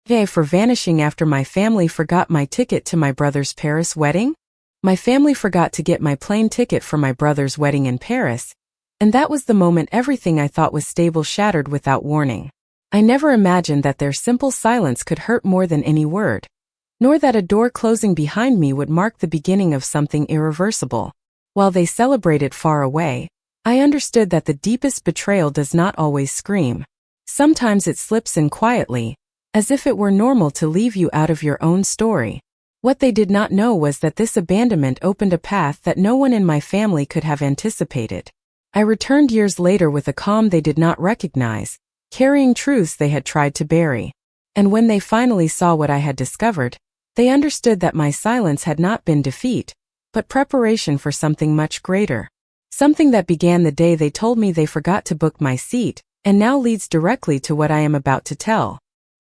For vanishing after my family forgot my ticket to my brother's Paris wedding? My family forgot to get my plane ticket for my brother's wedding in Paris, and that was the moment everything I thought was stable shattered without warning. I never imagined that their simple silence could hurt more than any word, nor that a door closing behind me would mark the beginning of something irreversible. While they celebrated far away, I understood that the deepest betrayal does not always scream. Sometimes it slips in quietly, as if it were normal to leave you out of your own story. What they did not know was that this abandonment opened a path that no one in my family could have anticipated. I returned years later with a calm they did not recognize, carrying truths they had tried to bury. And when they finally saw what I had discovered, they understood that my silence had not been defeat, but preparation for something much greater. Something that began the day they told me they forgot to book my seat, and now leads directly to what I am about to tell.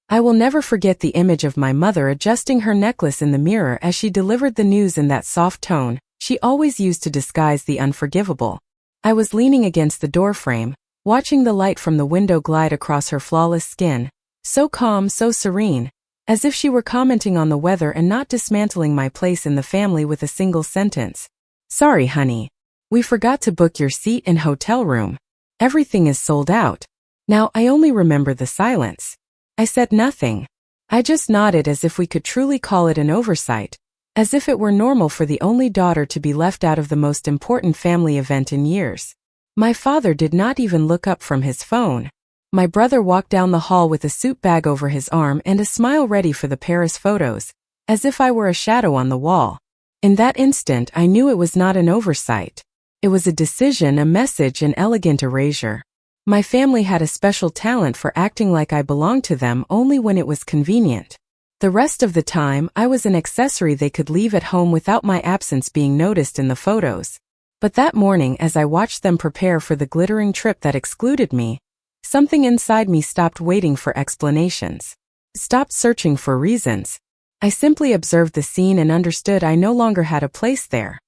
I will never forget the image of my mother adjusting her necklace in the mirror as she delivered the news in that soft tone she always used to disguise the unforgivable. I was leaning against the doorframe, watching the light from the window glide across her flawless skin, so calm, so serene, as if she were commenting on the weather and not dismantling my place in the family with a single sentence. "Sorry, honey. We forgot to book your seat and hotel room. Everything is sold out." Now I only remember the silence. I said nothing. I just nodded as if we could truly call it an oversight, as if it were normal for the only daughter to be left out of the most important family event in years. My father did not even look up from his phone. My brother walked down the hall with a suit bag over his arm and a smile ready for the Paris photos, as if I were a shadow on the wall. In that instant I knew it was not an oversight. It was a decision, a message, an elegant erasure. My family had a special talent for acting like I belonged to them only when it was convenient. The rest of the time, I was an accessory they could leave at home without my absence being noticed in the photos. But that morning, as I watched them prepare for the glittering trip that excluded me, something inside me stopped waiting for explanations. Stopped searching for reasons. I simply observed the scene and understood I no longer had a place there.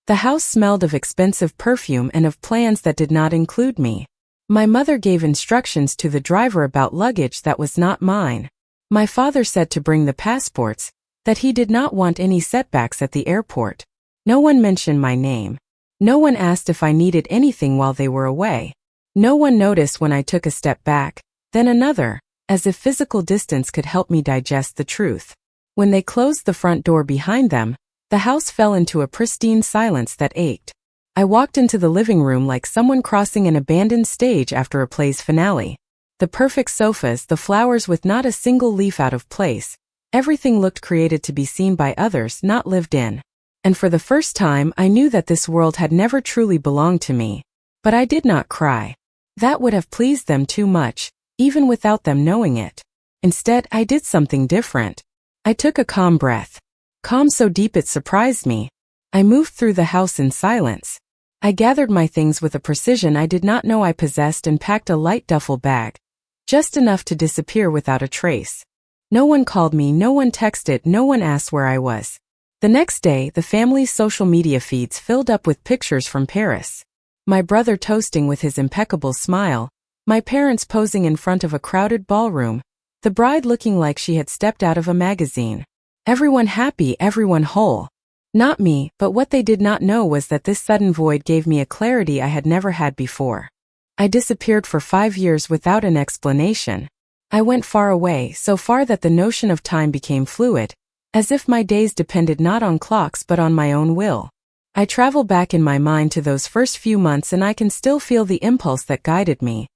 The house smelled of expensive perfume and of plans that did not include me. My mother gave instructions to the driver about luggage that was not mine. My father said to bring the passports, that he did not want any setbacks at the airport. No one mentioned my name. No one asked if I needed anything while they were away. No one noticed when I took a step back, then another, as if physical distance could help me digest the truth. When they closed the front door behind them, the house fell into a pristine silence that ached. I walked into the living room like someone crossing an abandoned stage after a play's finale. The perfect sofas, the flowers with not a single leaf out of place, everything looked created to be seen by others, not lived in. And for the first time I knew that this world had never truly belonged to me. But I did not cry. That would have pleased them too much, even without them knowing it. Instead, I did something different. I took a calm breath. Calm so deep it surprised me. I moved through the house in silence. I gathered my things with a precision I did not know I possessed and packed a light duffel bag, just enough to disappear without a trace. No one called me, no one texted, no one asked where I was. The next day, the family's social media feeds filled up with pictures from Paris. My brother toasting with his impeccable smile, my parents posing in front of a crowded ballroom, the bride looking like she had stepped out of a magazine. Everyone happy, everyone whole. Not me, but what they did not know was that this sudden void gave me a clarity I had never had before. I disappeared for 5 years without an explanation. I went far away, so far that the notion of time became fluid, as if my days depended not on clocks but on my own will. I travel back in my mind to those first few months and I can still feel the impulse that guided me.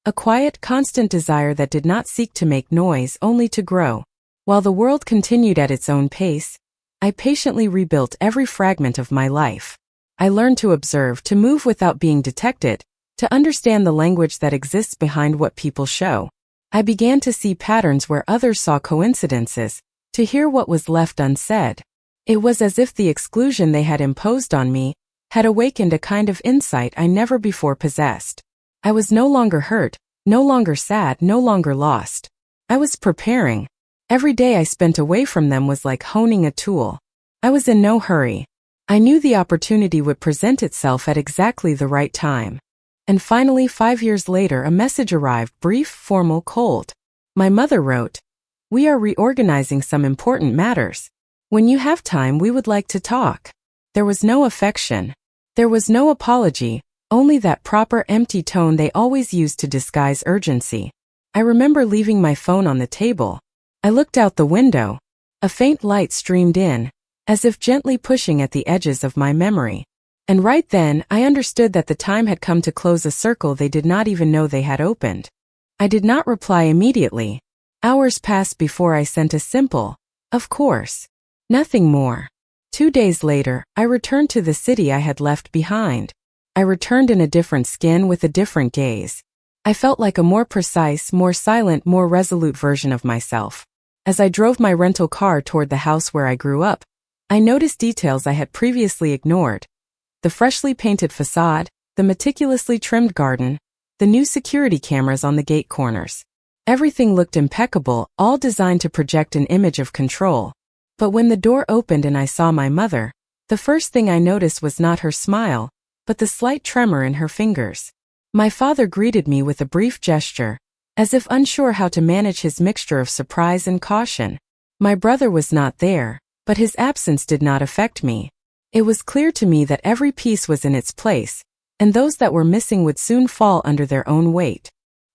A quiet, constant desire that did not seek to make noise, only to grow. While the world continued at its own pace, I patiently rebuilt every fragment of my life. I learned to observe, to move without being detected, to understand the language that exists behind what people show. I began to see patterns where others saw coincidences, to hear what was left unsaid. It was as if the exclusion they had imposed on me had awakened a kind of insight I never before possessed. I was no longer hurt, no longer sad, no longer lost. I was preparing. Every day I spent away from them was like honing a tool. I was in no hurry. I knew the opportunity would present itself at exactly the right time. And finally, 5 years later, a message arrived, brief, formal, cold. My mother wrote, We are reorganizing some important matters. When you have time, we would like to talk. There was no affection. There was no apology, only that proper empty tone they always used to disguise urgency. I remember leaving my phone on the table. I looked out the window. A faint light streamed in, as if gently pushing at the edges of my memory. And right then, I understood that the time had come to close a circle they did not even know they had opened. I did not reply immediately. Hours passed before I sent a simple, "Of course." Nothing more. 2 days later, I returned to the city I had left behind. I returned in a different skin with a different gaze. I felt like a more precise, more silent, more resolute version of myself. As I drove my rental car toward the house where I grew up, I noticed details I had previously ignored. The freshly painted facade, the meticulously trimmed garden, the new security cameras on the gate corners. Everything looked impeccable, all designed to project an image of control. But when the door opened and I saw my mother, the first thing I noticed was not her smile, but the slight tremor in her fingers. My father greeted me with a brief gesture, as if unsure how to manage his mixture of surprise and caution. My brother was not there, but his absence did not affect me. It was clear to me that every piece was in its place, and those that were missing would soon fall under their own weight.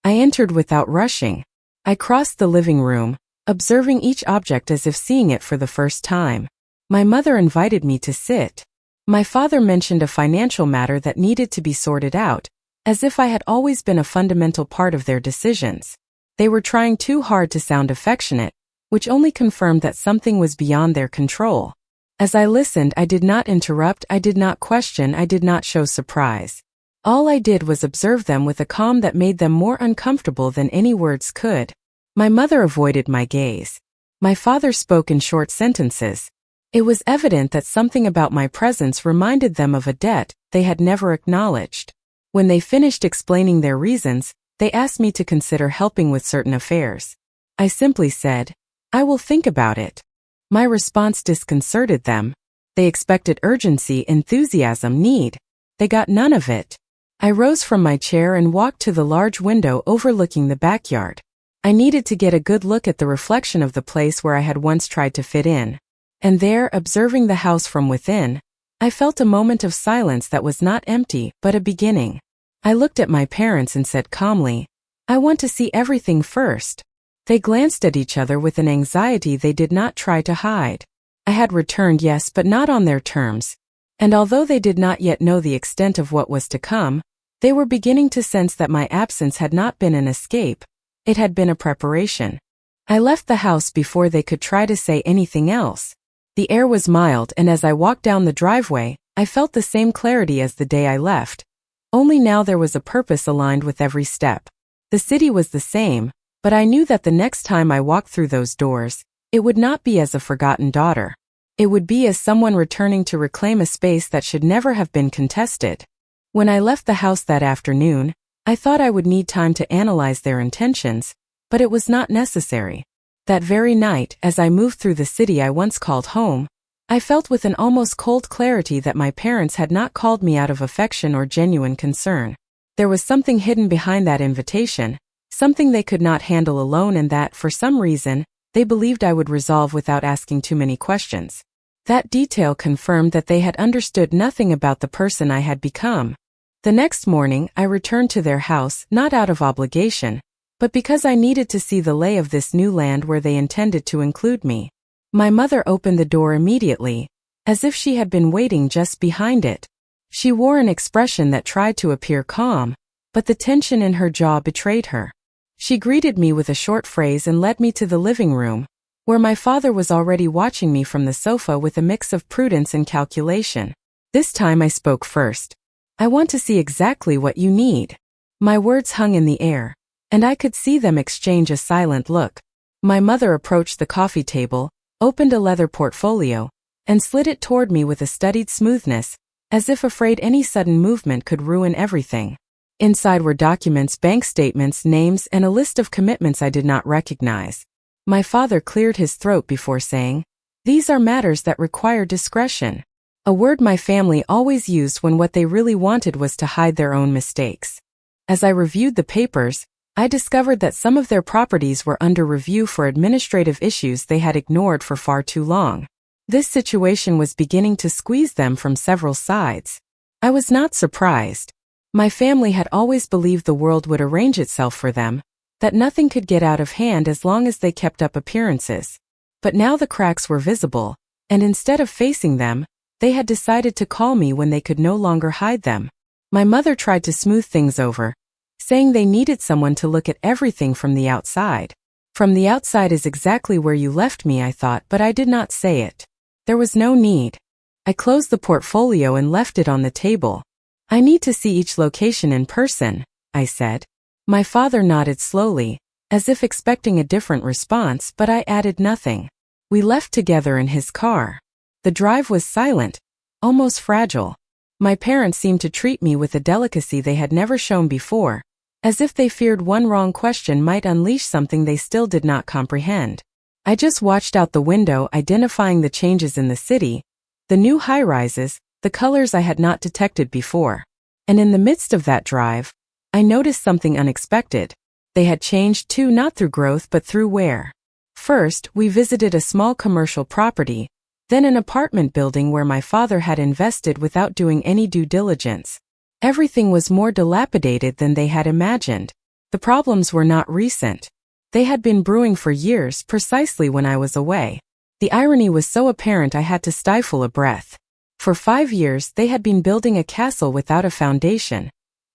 I entered without rushing. I crossed the living room, observing each object as if seeing it for the first time. My mother invited me to sit. My father mentioned a financial matter that needed to be sorted out, as if I had always been a fundamental part of their decisions. They were trying too hard to sound affectionate, which only confirmed that something was beyond their control. As I listened, I did not interrupt, I did not question, I did not show surprise. All I did was observe them with a calm that made them more uncomfortable than any words could. My mother avoided my gaze. My father spoke in short sentences. It was evident that something about my presence reminded them of a debt they had never acknowledged. When they finished explaining their reasons, they asked me to consider helping with certain affairs. I simply said, "I will think about it." My response disconcerted them. They expected urgency, enthusiasm, need. They got none of it. I rose from my chair and walked to the large window overlooking the backyard. I needed to get a good look at the reflection of the place where I had once tried to fit in. And there, observing the house from within, I felt a moment of silence that was not empty, but a beginning. I looked at my parents and said calmly, "I want to see everything first." They glanced at each other with an anxiety they did not try to hide. I had returned, yes, but not on their terms. And although they did not yet know the extent of what was to come, they were beginning to sense that my absence had not been an escape, it had been a preparation. I left the house before they could try to say anything else. The air was mild, and as I walked down the driveway, I felt the same clarity as the day I left. Only now there was a purpose aligned with every step. The city was the same, but I knew that the next time I walked through those doors, it would not be as a forgotten daughter. It would be as someone returning to reclaim a space that should never have been contested. When I left the house that afternoon, I thought I would need time to analyze their intentions, but it was not necessary. That very night, as I moved through the city I once called home, I felt with an almost cold clarity that my parents had not called me out of affection or genuine concern. There was something hidden behind that invitation, something they could not handle alone, and that, for some reason, they believed I would resolve without asking too many questions. That detail confirmed that they had understood nothing about the person I had become. The next morning, I returned to their house, not out of obligation, but because I needed to see the lay of this new land where they intended to include me. My mother opened the door immediately, as if she had been waiting just behind it. She wore an expression that tried to appear calm, but the tension in her jaw betrayed her. She greeted me with a short phrase and led me to the living room, where my father was already watching me from the sofa with a mix of prudence and calculation. This time I spoke first. "I want to see exactly what you need." My words hung in the air, and I could see them exchange a silent look. My mother approached the coffee table, opened a leather portfolio, and slid it toward me with a studied smoothness, as if afraid any sudden movement could ruin everything. Inside were documents, bank statements, names, and a list of commitments I did not recognize. My father cleared his throat before saying, "These are matters that require discretion," a word my family always used when what they really wanted was to hide their own mistakes. As I reviewed the papers, I discovered that some of their properties were under review for administrative issues they had ignored for far too long. This situation was beginning to squeeze them from several sides. I was not surprised. My family had always believed the world would arrange itself for them, that nothing could get out of hand as long as they kept up appearances. But now the cracks were visible, and instead of facing them, they had decided to call me when they could no longer hide them. My mother tried to smooth things over, saying they needed someone to look at everything from the outside. From the outside is exactly where you left me, I thought, but I did not say it. There was no need. I closed the portfolio and left it on the table. I need to see each location in person, I said. My father nodded slowly, as if expecting a different response, but I added nothing. We left together in his car. The drive was silent, almost fragile. My parents seemed to treat me with a delicacy they had never shown before, as if they feared one wrong question might unleash something they still did not comprehend. I just watched out the window, identifying the changes in the city, the new high-rises, the colors I had not detected before. And in the midst of that drive, I noticed something unexpected. They had changed too, not through growth but through wear. First, we visited a small commercial property, then an apartment building where my father had invested without doing any due diligence. Everything was more dilapidated than they had imagined. The problems were not recent. They had been brewing for years, precisely when I was away. The irony was so apparent I had to stifle a breath. For 5 years they had been building a castle without a foundation,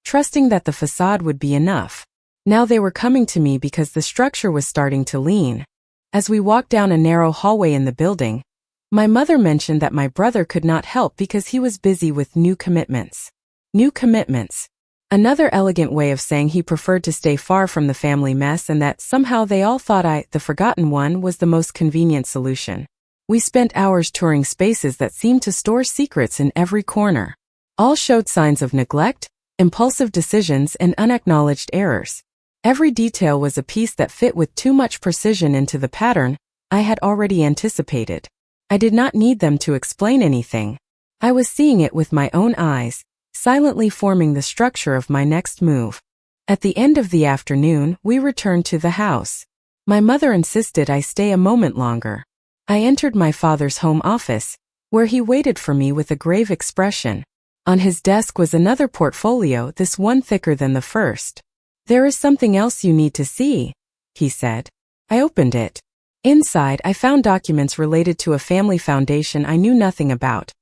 trusting that the facade would be enough. Now they were coming to me because the structure was starting to lean. As we walked down a narrow hallway in the building, my mother mentioned that my brother could not help because he was busy with new commitments. New commitments. Another elegant way of saying he preferred to stay far from the family mess, and that somehow they all thought I, the forgotten one, was the most convenient solution. We spent hours touring spaces that seemed to store secrets in every corner. All showed signs of neglect, impulsive decisions, and unacknowledged errors. Every detail was a piece that fit with too much precision into the pattern I had already anticipated. I did not need them to explain anything. I was seeing it with my own eyes, silently forming the structure of my next move. At the end of the afternoon, we returned to the house. My mother insisted I stay a moment longer. I entered my father's home office, where he waited for me with a grave expression. On his desk was another portfolio, this one thicker than the first. "There is something else you need to see," he said. I opened it. Inside, I found documents related to a family foundation I knew nothing about.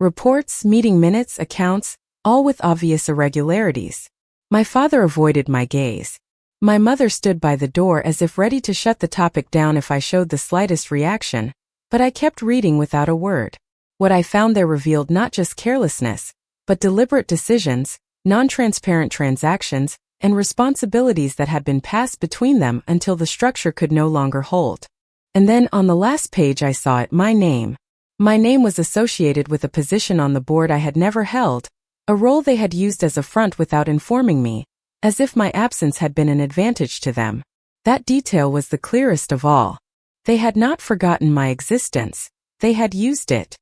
Reports, meeting minutes, accounts, all with obvious irregularities. My father avoided my gaze. My mother stood by the door as if ready to shut the topic down if I showed the slightest reaction, but I kept reading without a word. What I found there revealed not just carelessness, but deliberate decisions, non-transparent transactions, and responsibilities that had been passed between them until the structure could no longer hold. And then on the last page I saw it, my name. My name was associated with a position on the board I had never held, a role they had used as a front without informing me, as if my absence had been an advantage to them. That detail was the clearest of all. They had not forgotten my existence. They had used it.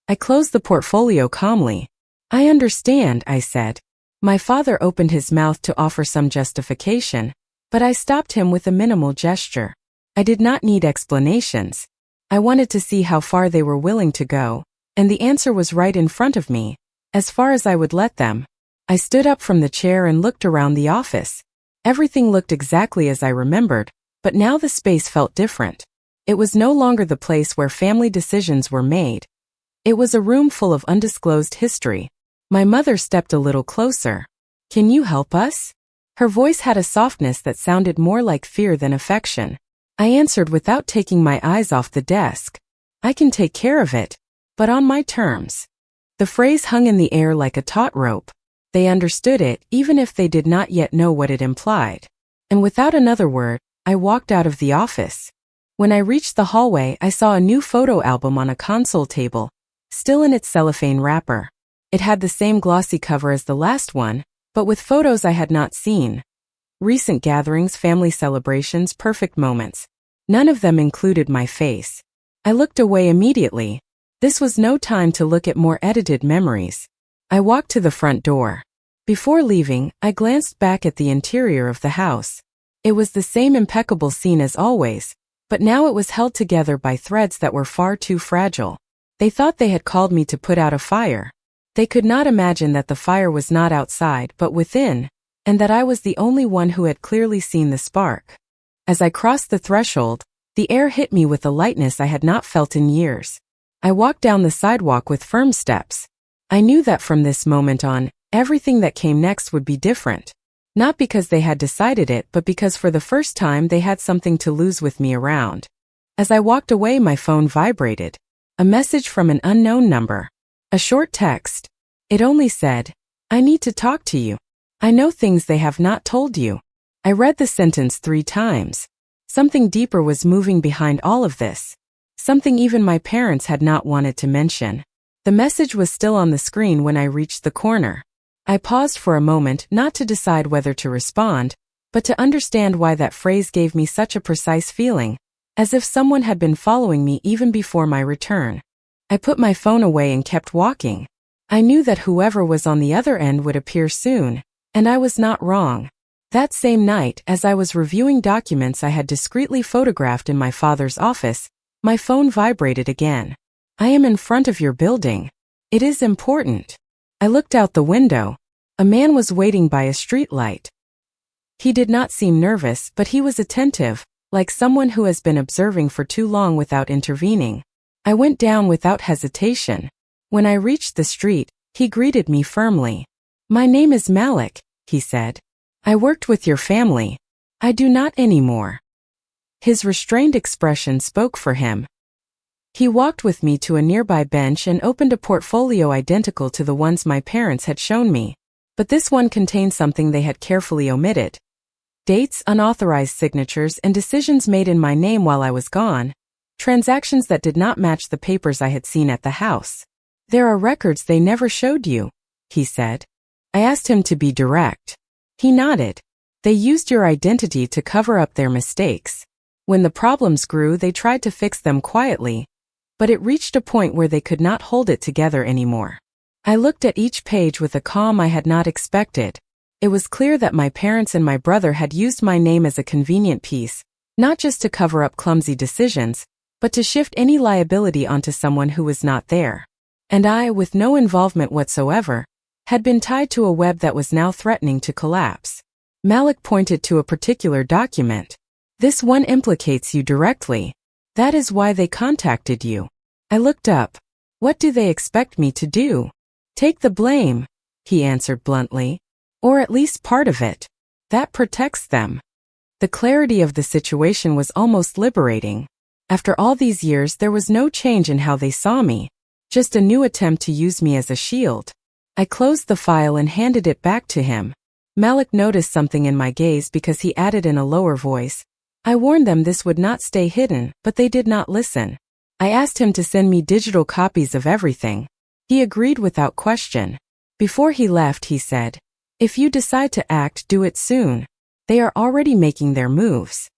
I closed the portfolio calmly. "I understand," I said. My father opened his mouth to offer some justification, but I stopped him with a minimal gesture. I did not need explanations. I wanted to see how far they were willing to go, and the answer was right in front of me, as far as I would let them. I stood up from the chair and looked around the office. Everything looked exactly as I remembered, but now the space felt different. It was no longer the place where family decisions were made. It was a room full of undisclosed history. My mother stepped a little closer. "Can you help us?" Her voice had a softness that sounded more like fear than affection. I answered without taking my eyes off the desk. "I can take care of it, but on my terms." The phrase hung in the air like a taut rope. They understood it, even if they did not yet know what it implied. And without another word, I walked out of the office. When I reached the hallway, I saw a new photo album on a console table, still in its cellophane wrapper. It had the same glossy cover as the last one, but with photos I had not seen. Recent gatherings, family celebrations, perfect moments. None of them included my face. I looked away immediately. This was no time to look at more edited memories. I walked to the front door. Before leaving, I glanced back at the interior of the house. It was the same impeccable scene as always, but now it was held together by threads that were far too fragile. They thought they had called me to put out a fire. They could not imagine that the fire was not outside but within, and that I was the only one who had clearly seen the spark. As I crossed the threshold, the air hit me with a lightness I had not felt in years. I walked down the sidewalk with firm steps. I knew that from this moment on, everything that came next would be different. Not because they had decided it, but because for the first time they had something to lose with me around. As I walked away, my phone vibrated. A message from an unknown number. A short text. It only said, "I need to talk to you. I know things they have not told you." I read the sentence 3 times. Something deeper was moving behind all of this. Something even my parents had not wanted to mention. The message was still on the screen when I reached the corner. I paused for a moment, not to decide whether to respond, but to understand why that phrase gave me such a precise feeling, as if someone had been following me even before my return. I put my phone away and kept walking. I knew that whoever was on the other end would appear soon, and I was not wrong. That same night, as I was reviewing documents I had discreetly photographed in my father's office, my phone vibrated again. "I am in front of your building. It is important." I looked out the window. A man was waiting by a street light. He did not seem nervous, but he was attentive, like someone who has been observing for too long without intervening. I went down without hesitation. When I reached the street, he greeted me firmly. "My name is Malik," he said. "I worked with your family. I do not anymore." His restrained expression spoke for him. He walked with me to a nearby bench and opened a portfolio identical to the ones my parents had shown me. But this one contained something they had carefully omitted. Dates, unauthorized signatures, and decisions made in my name while I was gone. Transactions that did not match the papers I had seen at the house. "There are records they never showed you," he said. I asked him to be direct. He nodded. "They used your identity to cover up their mistakes. When the problems grew, they tried to fix them quietly, but it reached a point where they could not hold it together anymore." I looked at each page with a calm I had not expected. It was clear that my parents and my brother had used my name as a convenient piece, not just to cover up clumsy decisions, but to shift any liability onto someone who was not there. And I, with no involvement whatsoever, had been tied to a web that was now threatening to collapse. Malik pointed to a particular document. "This one implicates you directly. That is why they contacted you." I looked up. "What do they expect me to do?" "Take the blame," he answered bluntly. "Or at least part of it. That protects them." The clarity of the situation was almost liberating. After all these years, there was no change in how they saw me, just a new attempt to use me as a shield. I closed the file and handed it back to him. Malik noticed something in my gaze because he added in a lower voice, "I warned them this would not stay hidden, but they did not listen." I asked him to send me digital copies of everything. He agreed without question. Before he left, he said, "If you decide to act, do it soon. They are already making their moves."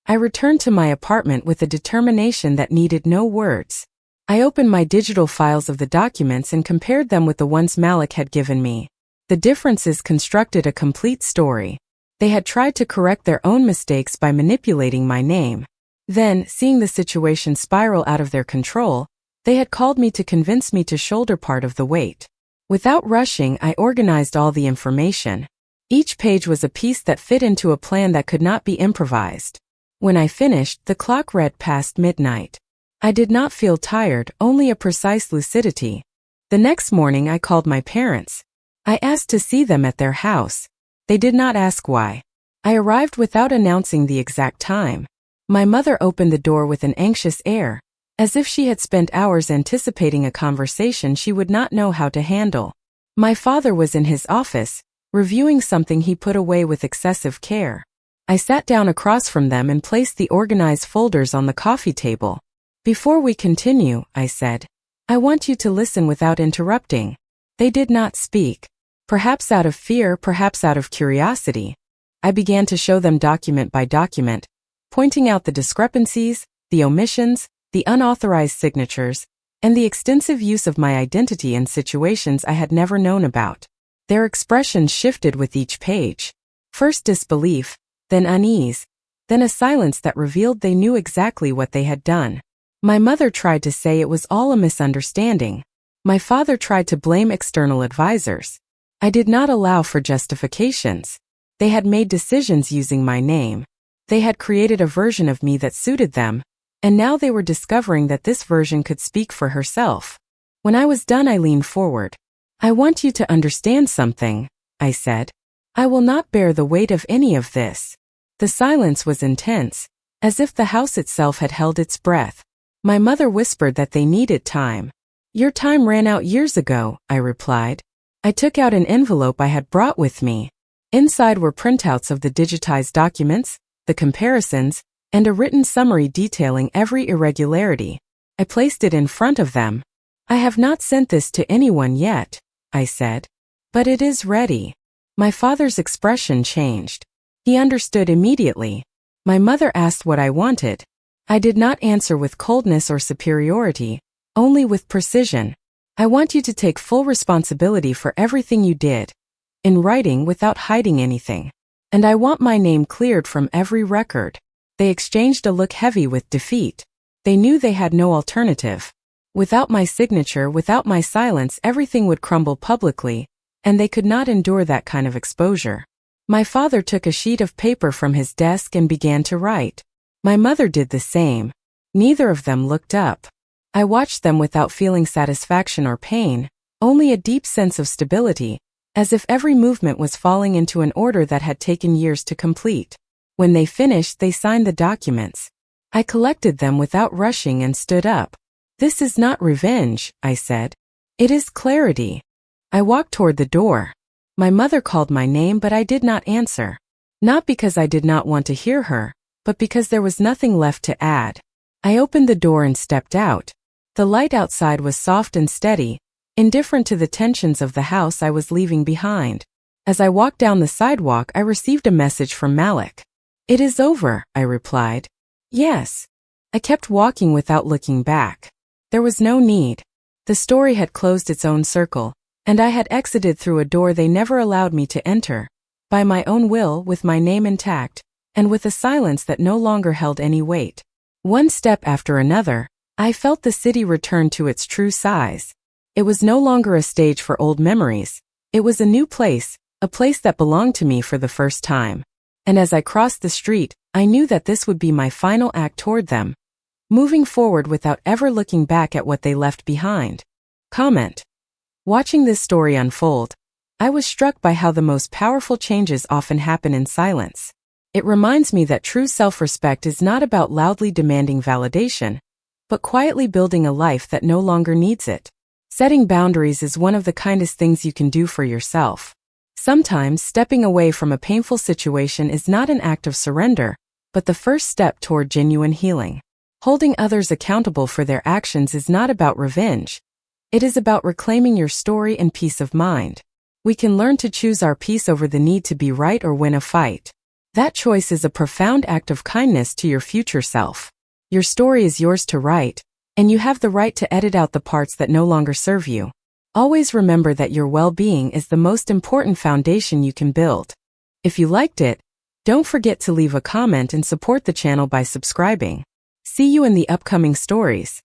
I returned to my apartment with a determination that needed no words. I opened my digital files of the documents and compared them with the ones Malik had given me. The differences constructed a complete story. They had tried to correct their own mistakes by manipulating my name. Then, seeing the situation spiral out of their control, they had called me to convince me to shoulder part of the weight. Without rushing, I organized all the information. Each page was a piece that fit into a plan that could not be improvised. When I finished, the clock read past midnight. I did not feel tired, only a precise lucidity. The next morning I called my parents. I asked to see them at their house. They did not ask why. I arrived without announcing the exact time. My mother opened the door with an anxious air, as if she had spent hours anticipating a conversation she would not know how to handle. My father was in his office, reviewing something he put away with excessive care. I sat down across from them and placed the organized folders on the coffee table. "Before we continue," I said, "I want you to listen without interrupting." They did not speak. Perhaps out of fear, perhaps out of curiosity. I began to show them document by document, pointing out the discrepancies, the omissions, the unauthorized signatures, and the extensive use of my identity in situations I had never known about. Their expressions shifted with each page. First disbelief, then unease, then a silence that revealed they knew exactly what they had done. My mother tried to say it was all a misunderstanding. My father tried to blame external advisors. I did not allow for justifications. They had made decisions using my name. They had created a version of me that suited them, and now they were discovering that this version could speak for herself. When I was done, I leaned forward. "I want you to understand something," I said. "I will not bear the weight of any of this." The silence was intense, as if the house itself had held its breath. My mother whispered that they needed time. "Your time ran out years ago," I replied. I took out an envelope I had brought with me. Inside were printouts of the digitized documents, the comparisons, and a written summary detailing every irregularity. I placed it in front of them. "I have not sent this to anyone yet," I said. "But it is ready." My father's expression changed. He understood immediately. My mother asked what I wanted. I did not answer with coldness or superiority, only with precision. "I want you to take full responsibility for everything you did, in writing without hiding anything. And I want my name cleared from every record." They exchanged a look heavy with defeat. They knew they had no alternative. Without my signature, without my silence, everything would crumble publicly, and they could not endure that kind of exposure. My father took a sheet of paper from his desk and began to write. My mother did the same. Neither of them looked up. I watched them without feeling satisfaction or pain, only a deep sense of stability, as if every movement was falling into an order that had taken years to complete. When they finished, they signed the documents. I collected them without rushing and stood up. "This is not revenge," I said. "It is clarity." I walked toward the door. My mother called my name, but I did not answer. Not because I did not want to hear her, but because there was nothing left to add. I opened the door and stepped out. The light outside was soft and steady, indifferent to the tensions of the house I was leaving behind. As I walked down the sidewalk, I received a message from Malik. "It is over," I replied. "Yes." I kept walking without looking back. There was no need. The story had closed its own circle, and I had exited through a door they never allowed me to enter, by my own will, with my name intact, and with a silence that no longer held any weight. One step after another, I felt the city return to its true size. It was no longer a stage for old memories. It was a new place, a place that belonged to me for the first time. And as I crossed the street, I knew that this would be my final act toward them, moving forward without ever looking back at what they left behind. Comment. Watching this story unfold, I was struck by how the most powerful changes often happen in silence. It reminds me that true self-respect is not about loudly demanding validation, but quietly building a life that no longer needs it. Setting boundaries is one of the kindest things you can do for yourself. Sometimes stepping away from a painful situation is not an act of surrender, but the first step toward genuine healing. Holding others accountable for their actions is not about revenge. It is about reclaiming your story and peace of mind. We can learn to choose our peace over the need to be right or win a fight. That choice is a profound act of kindness to your future self. Your story is yours to write, and you have the right to edit out the parts that no longer serve you. Always remember that your well-being is the most important foundation you can build. If you liked it, don't forget to leave a comment and support the channel by subscribing. See you in the upcoming stories.